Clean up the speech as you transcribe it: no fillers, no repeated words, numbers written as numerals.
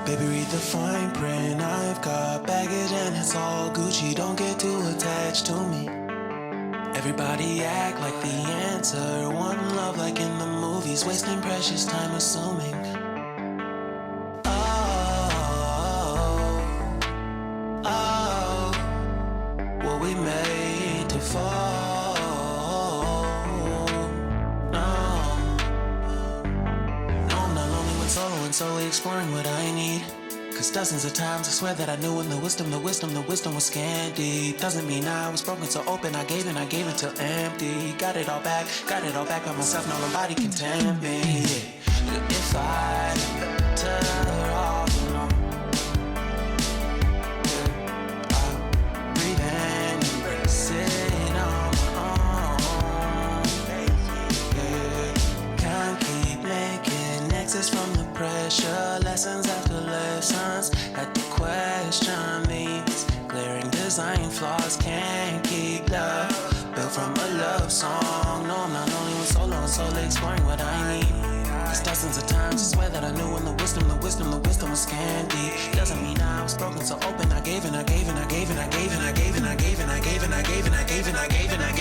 Baby, read the fine print. I've got baggage and it's all Gucci. Don't get too attached to me. Everybody act like the answer. One love like in the movies. Wasting precious time assuming. Were we made to fall? Solo and solely exploring what I need. Cause dozens of times I swear that I knew when the wisdom was scanty. Doesn't mean I was broken so open, I gave it till empty. Got it all back by myself, no nobody can tempt me. If I turn off, I'll breathe in and sit on my own. Can't keep making exits from the pressure, lessons after lessons. Had to question these glaring design flaws. Can't keep love built from a love song. No, I'm not only with solo and solely exploring what I need. Cause dozens of times I swear that I knew when the wisdom was scanty. Doesn't mean I was broken so open. I gave and I gave and I gave and I gave and I gave and I gave and I gave and I gave and I gave and I gave and I